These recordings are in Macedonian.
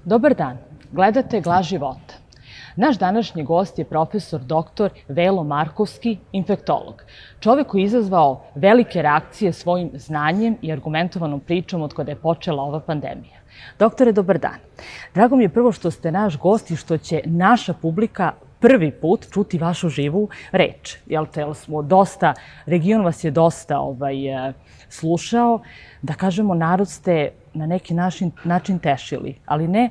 Dobar dan, gledate Glas života. Naš današnji gost je profesor dr. Velo Markovski, infektolog. Čovek koji je izazvao velike reakcije svojim znanjem i argumentovanom pričom od kada je počela ova pandemija. Doktore, dobar dan. Drago mi je prvo što ste naš gost i što će naša publika prvi put čuti vašu živu reč. Region vas je dosta slušao. Da kažemo, narod ste na neki način tešili, ali ne,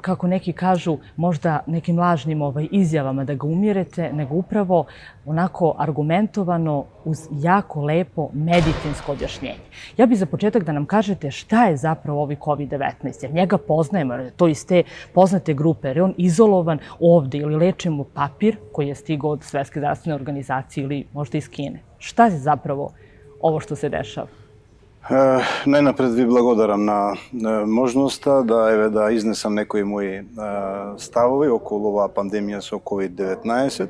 kako neki kažu, možda nekim lažnim izjavama da ga umirete, nego upravo onako argumentovano uz jako lepo medicinsko objašnjenje. Ja bih za početak da nam kažete šta je zapravo ovaj COVID-19, jer njega poznajemo, to iz te poznate grupe, jer je on izolovan ovde ili lečimo papir koji je stigao od Svetske zdravstvene organizacije ili možda iz Kine. Šta je zapravo ovo što se dešava? Najnapred ви благодарам на можноста да изнесам некои мои ставови околу оваа пандемија со COVID-19.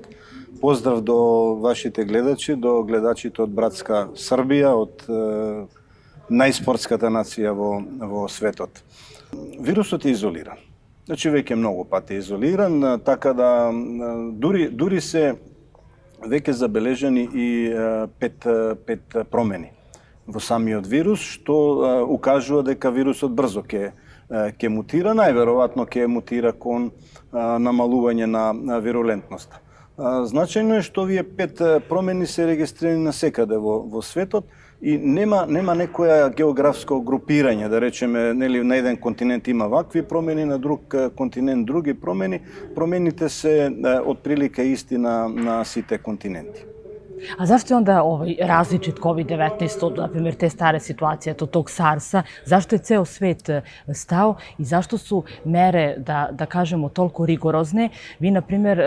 Поздрав до вашите гледачи, до гледачите од братска Србија, од најспортската нација во светот. Вирусот е изолиран. Значи веќе многу пати е изолиран, така да дури се веќе забележани и пет промени во самиот вирус, што укажува дека вирусот брзо ќе мутира, најверојатно ќе мутира кон намалување на вирулентноста. Значајно е што овие 5 промени се регистрирани насекаде во светот и нема некоја географско групирање, да речеме, нели на еден континент има вакви промени, на друг континент други промени. Промените се отприлика исти на сите континенти. A zašto je onda različit COVID-19 od, na primjer, te stare situacije, tog SARS-a? Zašto je ceo svet stao i zašto su mere, da kažemo, toliko rigorozne? Vi, na primjer,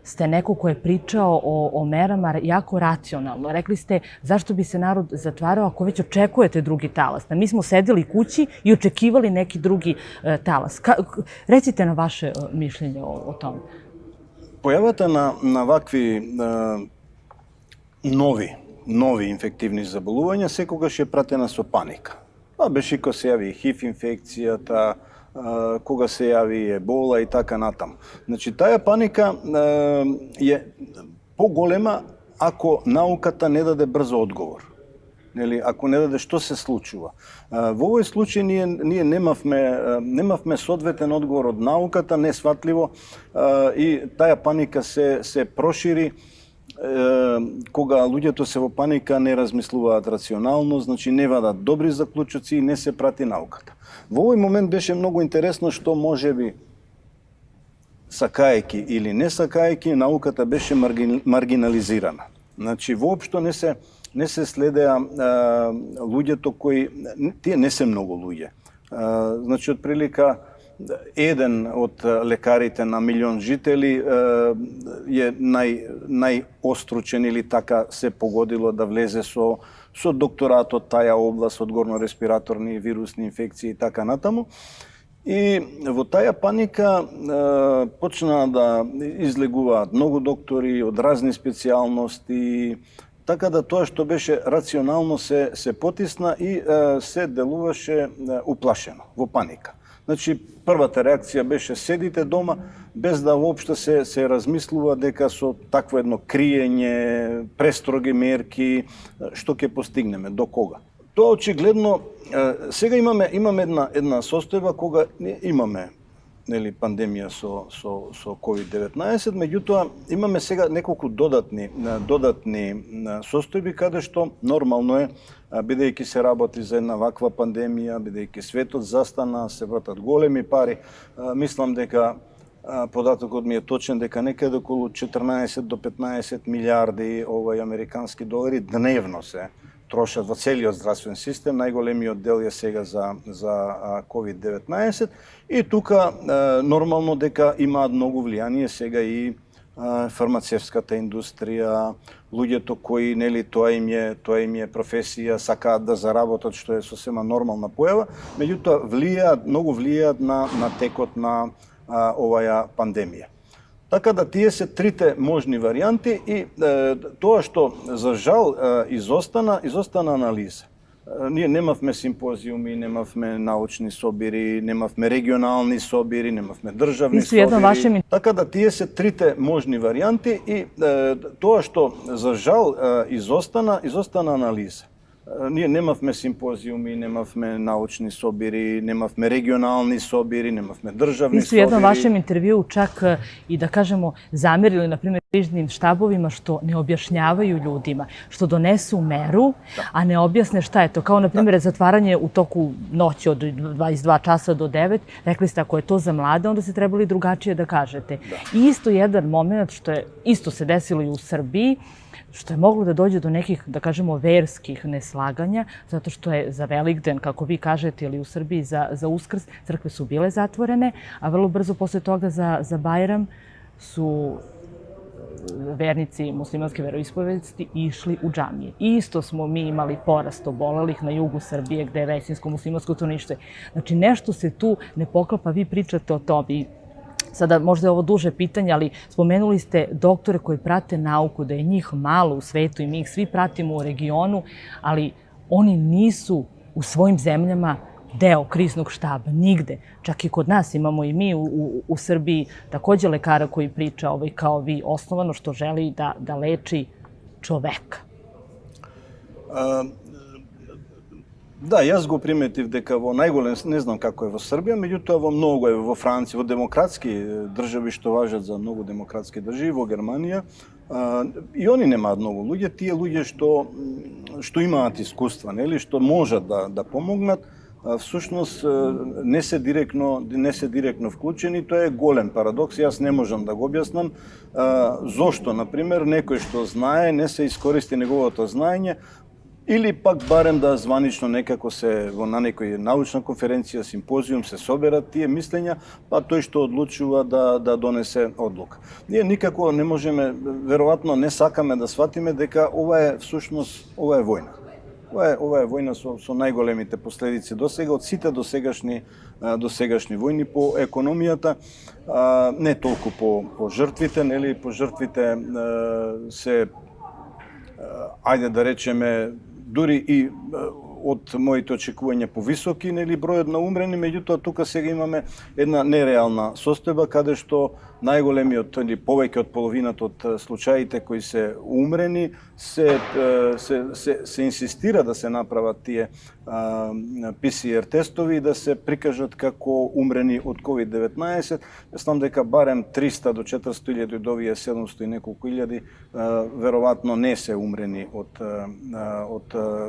ste neko ko je pričao o merama jako racionalno. Rekli ste zašto bi se narod zatvarao ako već očekujete drugi talas. Mi smo sedeli kući i očekivali neki drugi talas. Recite na vaše mišljenje o tome. Појавата на вакви нови инфективни заболувања секогаш е пратена со паника. Беше кога се јави ХИВ инфекцијата, кога се јави ебола и така натаму. Значи, таа паника е поголема ако науката не даде брзо одговор. Нели, ако не даде што се случува. Во овој случај ние немавме соодветен одговор од науката, несватливо, и таа паника се прошири кога луѓето се во паника, не размислуваат рационално, значи не вадат добри заклучоци и не се прати науката. Во овој момент беше многу интересно што можеби сакаеки или не сакаеки, науката беше маргинализирана. Значи воопшто не се следеа луѓето кои, тие не се многу луѓе. Значи отприлика еден од лекарите на милион жители е најостручен или така се погодило да влезе со докторат од таа област, од горно-респираторни вирусни инфекции и така натаму. И во таа паника почнаа да излегуваат многу доктори од разни специјалности, така да тоа што беше рационално се потисна и се делуваше уплашено, во паника. Значи, првата реакција беше седите дома, без да воопшто се размислува дека со такво едно криење, престроги мерки, што ќе постигнеме, до кога. Тоа очигледно, сега имаме една состојба кога имаме пандемија со COVID-19, меѓутоа имаме сега неколку додатни состојби каде што нормално е, бидејќи се работи за една ваква пандемија, бидејќи светот застана, се вратат големи пари, мислам дека податокот ми е точен дека некаде околу 14 до 15 милиарди американски долари дневно се трошат во целиот здравствен систем. Најголемиот дел е сега за COVID-19 и тука нормално дека имаат многу влијание сега и фармацевската индустрија, луѓето кои тоа им е професија, сакаат да заработат, што е сосема нормална појава, меѓутоа многу влијаат на текот на оваа пандемија. Така да тие се трите можни варијанти и тоа што за жал изостана анализа. ние немавме симпозиуми, немавме научни собири, немавме регионални собири, немавме државни собири. Така да тие се трите можни варијанти и тоа што за жал изостана анализа. Ние немавме симпозиуми, немавме научни собири, немавме регионални собири, немавме државни собири. Vi su u jednom vašem intervjuu čak i da kažemo zamerili, na primjer, kriznim štabovima što ne objašnjavaju ljudima, što donesu meru, a ne objasne šta je to. Kao, na primjer, zatvaranje u toku noći od 22 časa do 9. Rekli ste, ako je to za mlade, onda ste trebali drugačije da kažete. I isto jedan moment što je isto se desilo i u Srbiji, što je moglo da dođe do nekih, da kažemo, verskih neslaganja, zato što je za Velikden, kako vi kažete, ili u Srbiji za Uskrs, crkve su bile zatvorene, a vrlo brzo posle toga za Bajram su vernici muslimanske veroispovesti išli u džamije. Isto smo mi imali porast obolelih na jugu Srbije, gde je većinsko muslimansko stanovništvo. Znači, nešto se tu ne poklapa, vi pričate o tome. Sada možda je ovo duže pitanje, ali spomenuli ste doktore koji prate nauku, da je njih malo u svetu i mi ih svi pratimo u regionu, ali oni nisu u svojim zemljama deo kriznog štaba, nigde. Čak i kod nas imamo i mi u Srbiji takođe lekara koji priča kao vi osnovano što želi da leči čoveka. Да, јас го приметив дека во најголем, не знам како е во Србија, меѓутоа во многу е во Франција, во демократски држави што важат за многу демократски држави, во Германија, и они немаат многу луѓе, тие луѓе што имаат искуства, нели, што можат да помогнат, всушност не се директно вклучени, тоа е голем парадокс, јас не можам да го објаснам зошто, например, некој што знае, не се искористи неговото знаење, или пак барем да званично некако се на некој научна конференција, симпозиум се соберат тие мислења, па тој што одлучува да донесе одлука. Ние никако не можеме, веројатно не сакаме да сватиме дека ова е всушност војна. Ова е војна со најголемите последици досега од сите досегашни војни по економијата, не толку по жртвите, нели, по жртвите се, ајде да речеме, дури и од моите очекувања повисоки, нели, бројот на умрени, меѓутоа тука сега имаме една нереална состојба каде што најголемиот или повеќе од половината од случаите кои се умрени се инсистира да се направат тие PCR тестови и да се прикажат како умрени од COVID-19. Знам дека барем 300 до 400 илјади од овие 700 и неколку илјади веројатно не се умрени од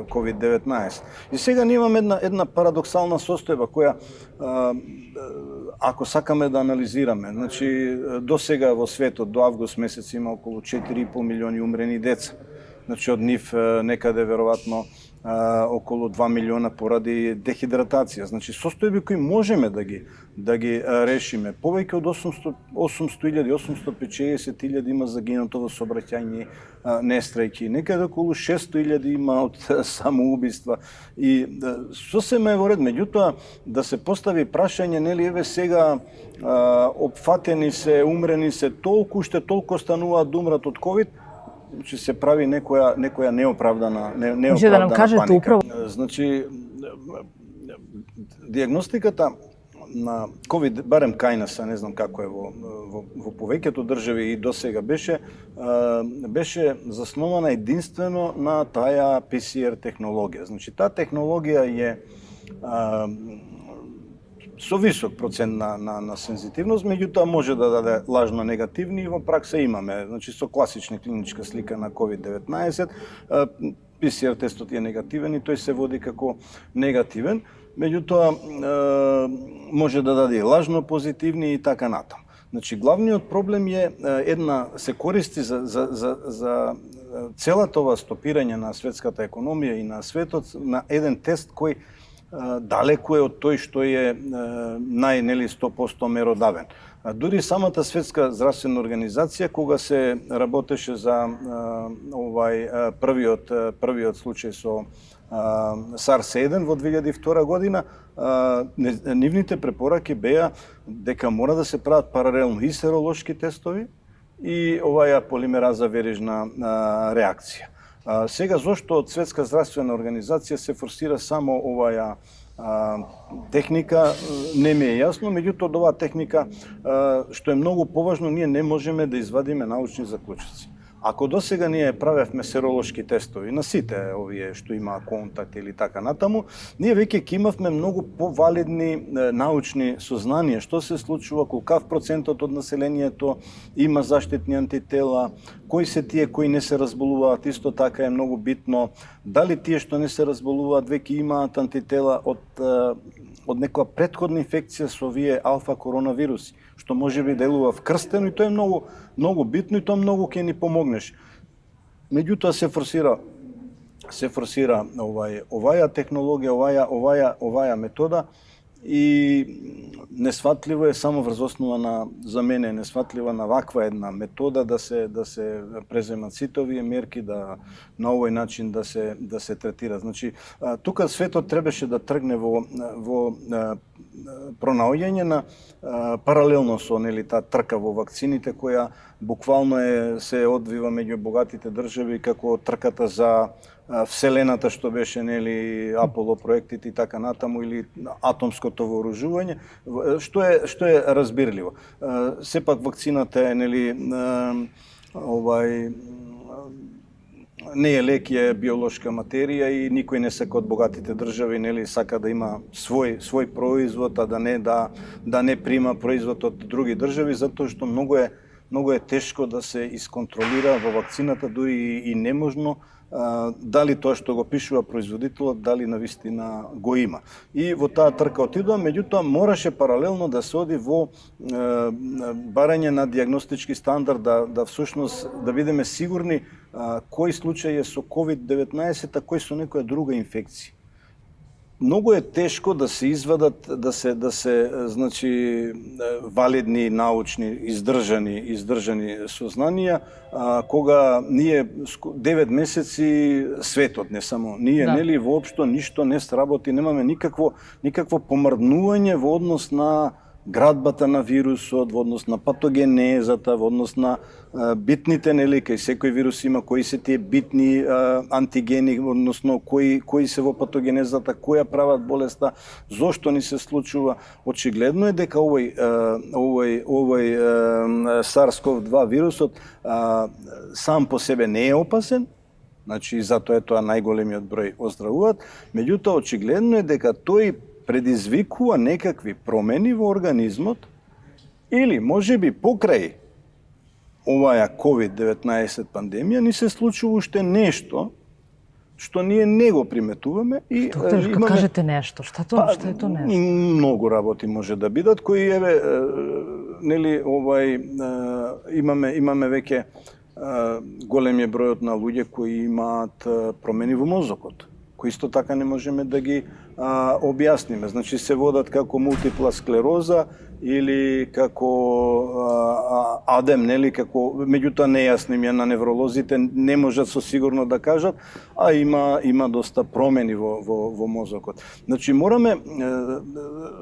COVID-19. И сега ние имаме една парадоксална состојба која, ако сакаме да анализираме, значи до сега во светот до август месец има околу 4,5 милиони умрени деца. Значи од нив некаде веројатно околу 2 милиона поради дехидратација. Значи состојби кои можеме да ги решиме. Повеќе од 800.000, 850.000 има загинато во сообраќајни несреќи. Некаде околу 600.000 има од самоубиства. И сосема е во ред. Меѓутоа, да се постави прашање, нели, еве сега опфатени се, умрени се толку, уште толку стануваат да умрат од ковид, че се прави некоја неоправдана да нам кажете паника. Управо. Значи, диагностиката на ковид, барем кај нас, не знам како е во повеќето држави и досега беше заснована единствено на таа PCR технологија. Значи, таа технологија е со висок процент на сензитивност, меѓутоа може да даде лажно негативни и во пракса имаме. Значи, со класична клиничка слика на COVID-19, PCR тестот е негативен и тој се води како негативен, меѓутоа може да даде лажно позитивни и така натаму. Значи, главниот проблем е се користи за целата ова стопирање на светската економија и на светот на еден тест кој далеку е од тој што е 100% меродавен. Дури самата Светска здравствена организација, кога се работеше за првиот случај со SARS-1 во 2002 година, нивните препораки беа дека мора да се прават паралелно и серолошки тестови и оваа полимераза верижна реакција. Сега, зошто од Светска здравствена организација се форсира само оваа техника, не ми е јасно, меѓутоа од оваа техника, што е многу поважно, ние не можеме да извадиме научни заклучоци. Ако досега ние правевме серолошки тестови на сите овие што има контакт или така натаму, ние веќе ќе имавме многу повалидни научни сознанија што се случува, колкав процентот од населението има заштитни антитела, кои се тие кои не се разболуваат, исто така е многу битно, дали тие што не се разболуваат веќе имаат антитела од некоја претходна инфекција со овие алфа коронавируси, што може би делува вкрстено и тоа е многу битно и тоа многу ќе ни помогнеш. Меѓутоа се форсира оваа технологија, оваа метода и несватливо е само врз основа на, за мене несватлива на ваква една метода да се преземат сите овие мерки, да на овој начин да се третира. Значи, тука светот требаше да тргне во пронаоѓање на паралелно со таа трка во вакцините која буквално се одвива меѓу богатите држави како трката за Вселената што беше Аполо проектите и така натаму или атомското вооружување, што е разбирливо. Сепак вакцината е не е лек, е биолошка материја и никој не сака од богатите држави сака да има свој производ, а да не прима производ од други држави, затоа што многу е тешко да се исконтролира во вакцината, дури и неможно, дали тоа што го пишува производителот, дали навистина го има. И во таа трка отидува, меѓутоа мораше паралелно да се оди во барање на диагностички стандард, да всушност да бидеме сигурни кој случај е со COVID-19, а кој со некоја друга инфекција. Многу е тешко да се извадат, да се значи валидни научни издржани сознанија, кога ние 9 месеци светот, не само ние, воопшто ништо не сработи, немаме никакво помрднување во однос на градбата на вирусот, во однос на патогенезата, во однос на битните, кај секој вирус има кои се тие битни антигени, односно кои се во патогенезата, која прават болеста, зошто ни се случува. Очигледно е дека овој SARS-CoV-2 вирусот сам по себе не е опасен, значи затоа е тоа најголемиот број оздравуваат, меѓутоа очигледно е дека тој предизвикува некакви промени во организмот или можеби покрај оваа COVID-19 пандемија ни се случува уште нешто што ние не го приметуваме и Кога кажете нешто, што е тоа нешто? Многу работи може да бидат кои имаме веќе големиот бројот на луѓе кои имаат промени во мозокот, кои исто така не можеме да ги објасниме. Значи се водат како мултипла склероза или како адем, меѓутоа нејасни ми на невролозите, не можат со сигурно да кажат, а има доста промени во мозокот. Значи мораме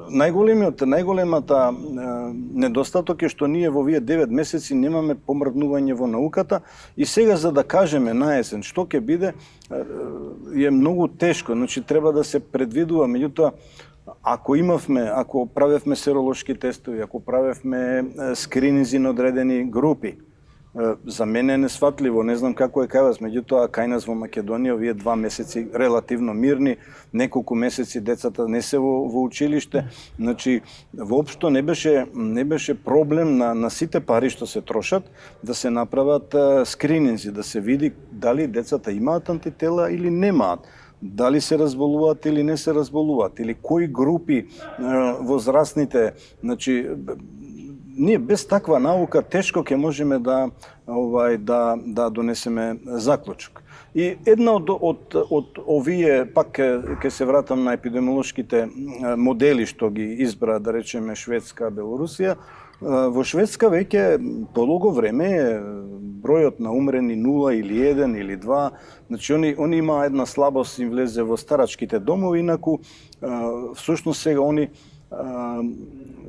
најголемата недостаток е што ние во овие 9 месеци немаме помрднување во науката и сега за да кажеме на есен што ќе биде е многу тешко, значи треба да се предвидува, меѓутоа ако правевме серолошки тестови, ако правевме скрининзи на одредени групи, за мене е несватливо, не знам како е кај вас, меѓутоа кај нас во Македонија овие 2 месеци релативно мирни, неколку месеци децата не се во училиште, значи воопшто не беше проблем на сите пари што се трошат да се направат скрининзи, да се види дали децата имаат антитела или немаат, дали се разболуваат или не се разболуваат, или кои групи возрастните, значи ние без таква наука тешко ќе можеме да донесеме заклучок. И една од овие, пак ќе се вратам на епидемиолошките модели што ги избра, да речеме Шведска, Белорусија. Во Шведска веќе долго време бројот на умрени 0 или 1 или 2, значи они има една слабост, им влезе во старачките домови, инаку всушност сега они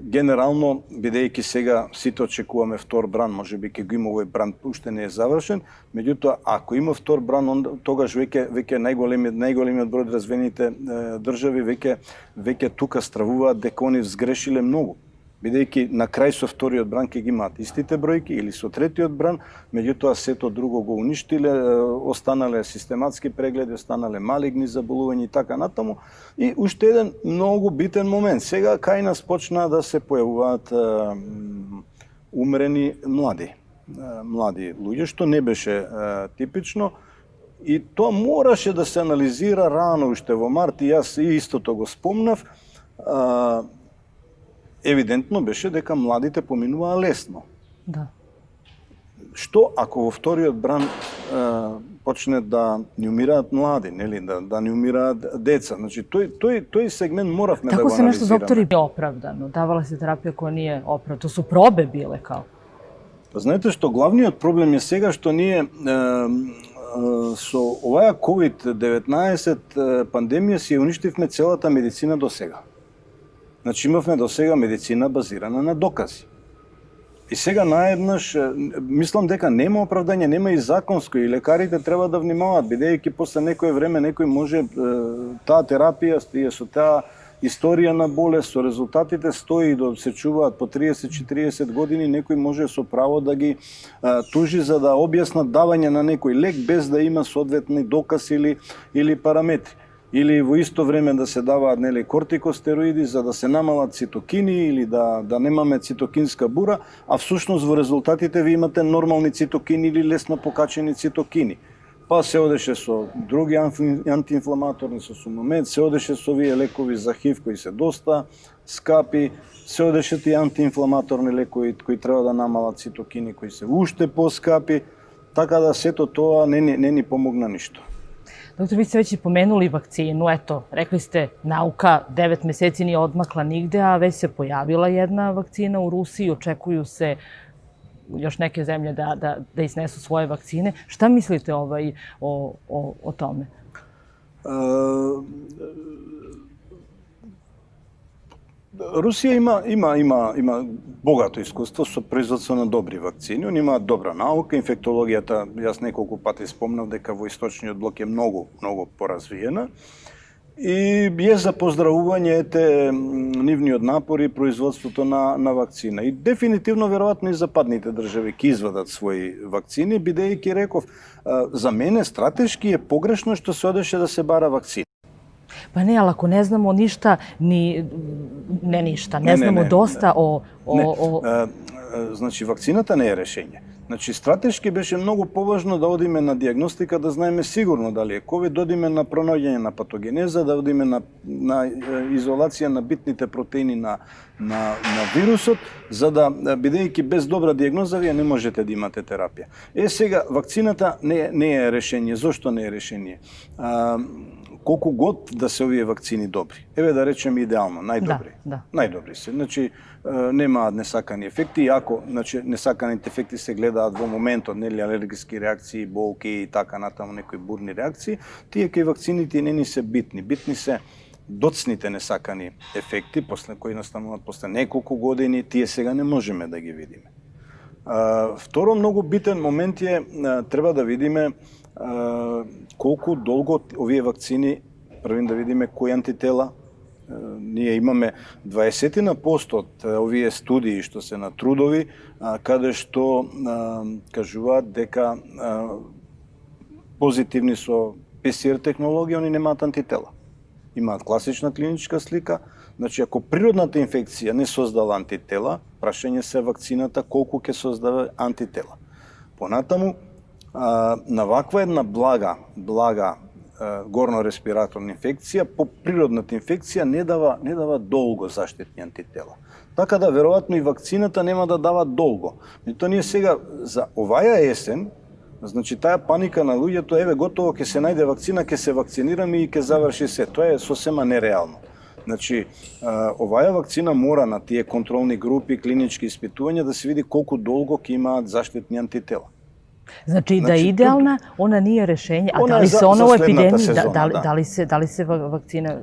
генерално, бидејќи сега сите очекуваме втор бран, може би ќе го има овој бран, уште не е завршен, меѓутоа, ако има втор бран, тогаш веќе најголемиот број развиените држави веќе тука стравуваат дека они сгрешиле многу. Бидејќи на крај со вториот бран ќе ги имаат истите бројки или со третиот бран, меѓутоа сето друго го уништиле, останале систематски прегледи, останале малигни заболувања и така натаму. И уште еден многу битен момент. Сега кај нас почна да се појавуваат умрени млади луѓе, што не беше типично. И тоа мораше да се анализира рано уште во март, и јас и истото го спомнав. Евидентно беше дека младите поминуваа лесно. Да. Што ако во вториот бран почне да не умираат млади, нели, да не умираат деца? Значи тој сегмент моравме да го Како се нешто анализираме. доктори не оправдано? Давала се терапија која не е оправдана. То су пробе биле као. Па знаете што главниот проблем е сега што ние со оваа COVID-19 пандемија си уништивме целата медицина до сега. Значи имавме до сега медицина базирана на докази. И сега наеднаш, мислам дека нема оправдање, нема и законско, и лекарите треба да внимаваат, бидејќи после некое време некој може таа терапија, со таа историја на болест, со резултатите стои да се чуваат по 30-40 години, некој може со право да ги тужи за да објаснат давање на некој лек без да има соодветни доказ или параметри. Или во исто време да се даваат кортикостероиди за да се намалат цитокини или да немаме цитокинска бура, а всушност во резултатите ви имате нормални цитокини или лесно покачени цитокини. Па се одеше со други антиинфламаторни, со сумамед, се одеше со овие лекови за ХИВ кои се доста скапи, се одеше и антиинфламаторни лекови кои треба да намалат цитокини кои се уште поскапи, така да сето тоа не ни помогна ништо. Доктор, ви ste već i pomenuli vakcinu, eto, rekli ste nauka 9 meseci nije odmakla nigde, a već se pojavila jedna vakcina u Rusiji, očekuju se još neke zemlje da iznesu svoje vakcine. Šta mislite o tome? Русија има богато искуство со производство на добри вакцини. Они имаат добра наука, инфектологијата, јас неколку пати спомнав дека во источниот блок е многу поразвиена. И е за поздравување нивниот напори и производството на вакцина. И дефинитивно, веројатно и западните држави ќе извадат своји вакцини, бидејќи реков, за мене стратешки е погрешно што се одеше да се бара вакцина. Pa ne, ali ako ne znamo ništa, ne znamo dosta o... Значи, вакцината не е решение. Значи, стратешки беше многу поважно да одиме на диагностика, да знаеме сигурно дали е COVID, да одиме на пронаоѓање на патогенеза, да одиме на изолација на битните протеини на вирусот, за да, бидејќи без добра диагноза, вие не можете да имате терапија. Сега, вакцината не е решение. Зошто не е решение? Колку год да се овие вакцини добри. Еве да речеме идеално, најдобри. Да. Најдобри се. Значи, немаат несакани ефекти, иако несаканите ефекти се гледаат во моментот, нели, алергиски реакции, болки и така натаму, некои бурни реакции, тие кај вакцините не ни се битни. Битни се доцните несакани ефекти, кои настануваат после неколку години, тие сега не можеме да ги видиме. Второ, многу битен момент е, треба да видиме колку долго овие вакцини, првим да видиме кои антитела. Ние имаме 20% од овие студии што се на трудови, каде што кажуваат дека позитивни со ПСР технологија, они немаат антитела. Имаат класична клиничка слика. Значи, ако природната инфекција не создала антитела, прашање се вакцината колку ќе создава антитела. Понатаму, на ваква една блага горно-респираторна инфекција, по природната инфекција не дава долго заштитни антитела. Така да, веројатно и вакцината нема да дава долго. Меѓутоа, ние сега, за оваја есен, значи таа паника на луѓето, еве готово ќе се најде вакцина, ќе се вакцинираме и ќе заврши се. Тоа е сосема нереално. Значи, оваја вакцина мора на тие контролни групи, клинички испитувања да се види колку долго ќе имаат заштитни антитела. Znači, da je idealna, ona nije rešenje. A Ona da je li za- se ona za u следната епидемiji, сезона, da li se vakcine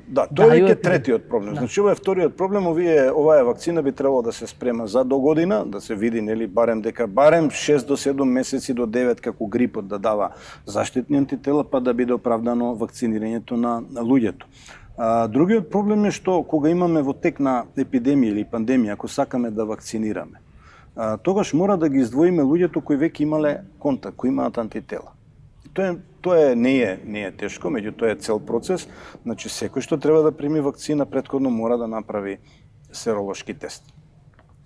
Да, тоа даю е епидемија? третиот проблем. Значи, ова е вториот проблем. Оваа вакцина би требало да се спрема за до година, да се види, нели, барем 6 до 7 месеци до 9 како грипот да дава заштитни антитела, па да биде оправдано вакцинирањето на луѓето. Другиот проблем е што кога имаме во тек на епидемија или пандемија, ако сакаме да вакцинираме, тогаш мора да ги издвоиме луѓето кои веќе имале контакт, кои имаат антитела. Тоа не е тешко, меѓутоа е цел процес. Значи, секој што треба да прими вакцина предходно мора да направи серолошки тест.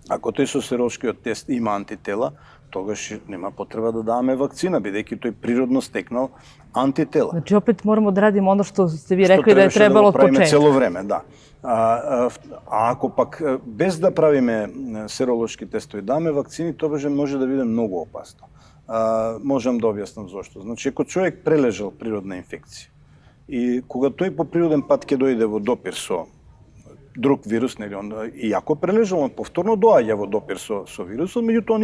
Ако тој со серолошкиот тест има антитела, тогаш нема потреба да даваме вакцина, бидејќи тој природно стекнал антитела. Значи, опет морamo da radimo ono što ste vi rekli da je trebalo od правиме početka. цело време, да. А ако пак без да правиме серолошки тестови даваме вакцини, тоа може да биде многу опасно. Можам да објаснам зошто. Значи, ако човек прележал природна инфекција и кога тој по природен пат ќе дојде во допир со друг вирус, нели, и ако прележал, он повторно доаѓа во допир со вирусот, меѓутоа он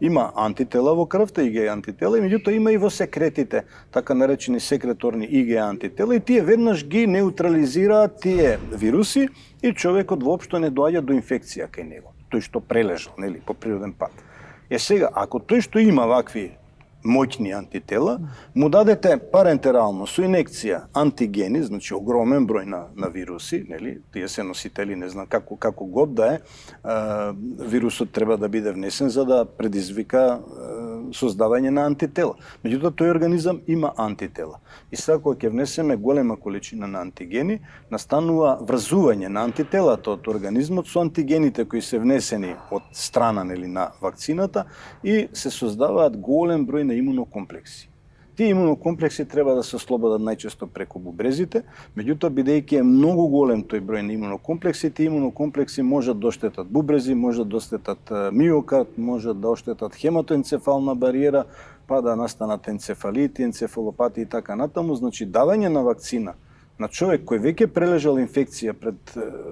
има антитела во крвта, IgA антитела, и меѓутоа има и во секретите, така наречени секреторни IgA антитела, и тие веднаш ги неутрализираат тие вируси и човекот воопшто не доаѓа до инфекција кај него, тој што прележал, нели, по природен пат. Сега, ако тој што има вакви моќни антитела, му дадете парентерално со инекција антигени, значи огромен број на вируси, нели, тие се носители, не знам како год да е, вирусот треба да биде внесен за да предизвика создавање на антитела. Меѓутоа, тој организам има антитела. И сега кога ќе внесеме голема количина на антигени, настанува врзување на антителата од организмот со антигените кои се внесени од страна, нели, на вакцината, и се создаваат голем број на имунокомплекси. Тие имунокомплекси треба да се ослободат најчесто преку бубрезите, меѓутоа, бидејќи е многу голем тој број на имунокомплекси, тие имунокомплекси можат да оштетат бубрези, можат да оштетат миокард, можат да оштетат хематоенцефална бариера, па да настанат енцефалити, енцефалопати и така натаму. Значи, давање на вакцина на човек кој веќе прележал инфекција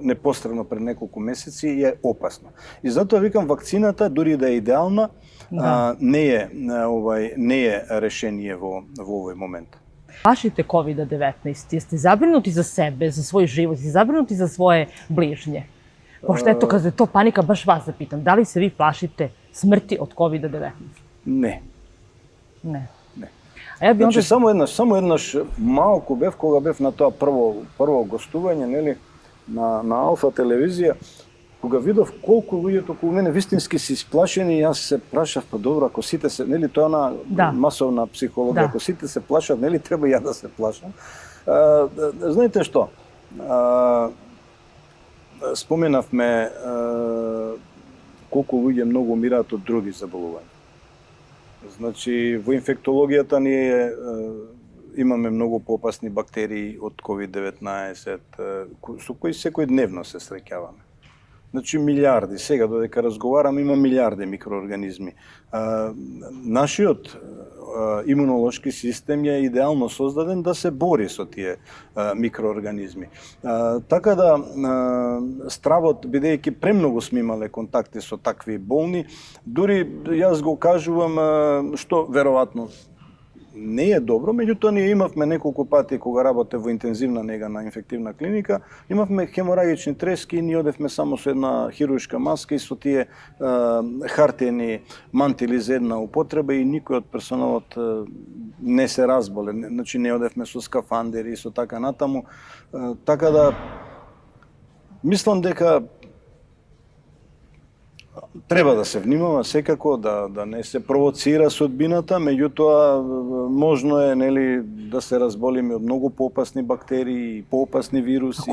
непосредно пред неколку месеци е опасно. И затоа викам, вакцината, дури да е идеална, не е решение во овој момент. Plašite COVID-19, jeste zabrinuti za sebe, za svoj život, jeste zabrinuti za svoje bližnje? Pošto eto, kad je to panika, baš vas zapitam, da li se vi plašite smrti od COVID-19? Не. Ne. Не. A ja bi onda... Значи, само еднаш малку бев, кога бев на тоа прво гостување, нели, на Алфа телевизија, кога видов колку луѓето околу мене вистински се исплашени, јас се прашав, па добро, ако сите се, нели, тоа на масовна психологија, ако сите се плашат, нели, треба ја да се плашам. Знаете што? Споменавме колку луѓе многу умираат од други заболувања. Значи, во инфектологијата ние имаме многу поопасни бактерии од COVID-19, со кои секојдневно се среќаваме. Значи, милиарди. Сега, додека разговарам, има милиарди микроорганизми. Нашиот имунолошки систем е идеално создаден да се бори со тие микроорганизми. Така да, стравот, бидејќи премногу сме имале контакти со такви болни, дури јас го кажувам што веројатно не е добро, меѓутоа ние имавме неколку пати кога работев во интензивна нега на инфективна клиника, имавме хеморагични трески и ние одевме само со една хируршка маска и со тие хартиени мантили за една употреба и никој од персоналот не се разболе. Значи не одевме со скафандери и со така натаму. Така да мислам дека треба да се внимава секако, да не се провоцира судбината, меѓутоа можно е, нели, да се разболиме од многу поопасни бактерии и поопасни вируси.